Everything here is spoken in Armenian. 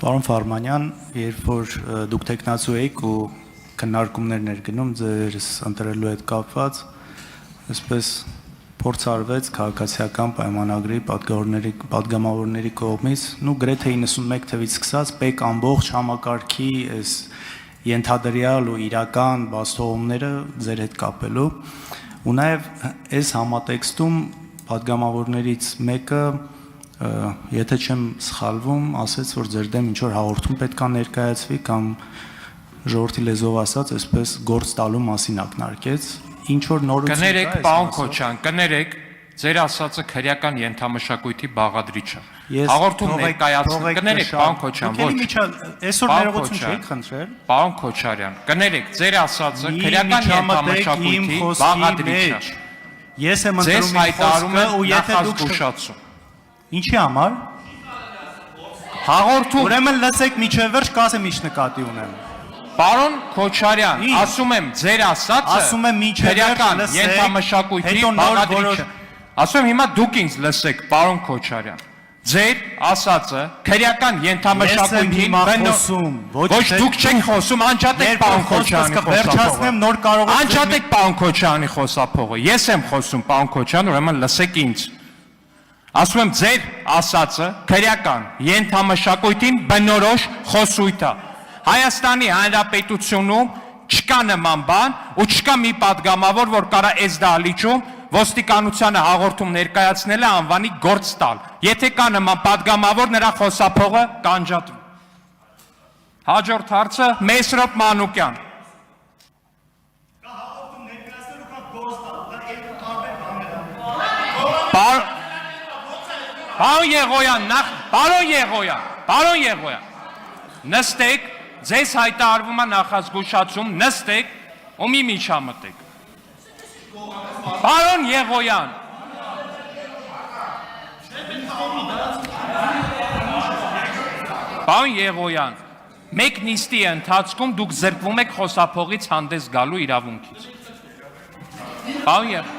Պարոն Ֆարմանյան, երբ որ դուք տեխնացու եք ու քննարկումներ ներգնում ձեր ընտրելու հետ կապված, այսպես փորձ արվեց քաղաքացիական պայմանագրի պատգամավորների կողմից, գրեթե 91 թվից սկսած պետք ամբողջ համակարգի այս ենթադրյալ ու իրական բացթողումները ձեր հետ կապելու, ու նաև այս համատեքստում պատգամավորներից մեկը եթե չեմ սխալվում, ասեց, որ ձեր դեմ ինչ-որ հաղորդում պետք է ներկայացվի կամ ժողովրդի լեզվով ասած, այսպես գործ տալու մասին ակնարկեց, ինչ-որ նորություն կա։ Կներեք, պարոն Քոչյան, կներեք, ձեր ասածը քրեական ենթամշակույթի բաղադրիչ է։ Հաղորդում ներկայացնում, կներեք, պարոն Քոչյան, ոչ։ Այսօր ներողություն չեք խնդրել։ Պարոն Քոչարյան, կներեք, ձեր ասածը քրեական ենթամշակույթի բաղադրիչ է։ Ես եմ ընտրում իմ խոսքը ու եթե դուք Ինչի համար։ Հաղորդում։ Ուրեմն լսեք միջև վերջ կասեմ ինչ նկատի ունեմ։ Պարոն Քոչարյան, ասում եմ ձեր ասածը քրեական ենթամշակույթի բաղադրիչ է։ Ասում եմ հիմա դուք ինձ լսեք, պարոն Քոչարյան։ Ձեր ասածը քրեական ենթամշակույթի ոչ դուք չեք խոսում, անջատեք պարոն Քոչարյանի վերջացնեմ նոր կարող եք անջատեք պարոն Քոչարյանի խոսափողը։ Ես եմ խոսում, պարոն Քոչարյան, ուրեմն լսեք ինձ։ Ասում եմ ձեր ասածը քրեական ենթամշակույթին բնորոշ խոսույթ է։ Հայաստանի Հանրապետությունում չկա նման բան ու չկա մի պատգամավոր, որ կարա այս դահլիճում ոստիկանությանը հաղորդում ներկայացնել է անվանի գործ տալ։ Եթե կա նման պատգամավոր, նրա խոսափողը կանջատվի։ Հաջորդ հարցը Մեսրոպ Մանուկյան։ Կա հաղորդում ներկայացնել ու կա գործ տալ, դա երկու տարբեր բաներ են։ Պարոն Եղոյան, նստեք, ձեզ հայտարարվում է նախազգուշացում, նստեք ու մի միջամտեք։ Պարոն Եղոյան, մեկ նիստի ընթացքում դուք զրկվում եք խոսափողից հանդես գալու իրավունքից։ Պարոն Եղոյան։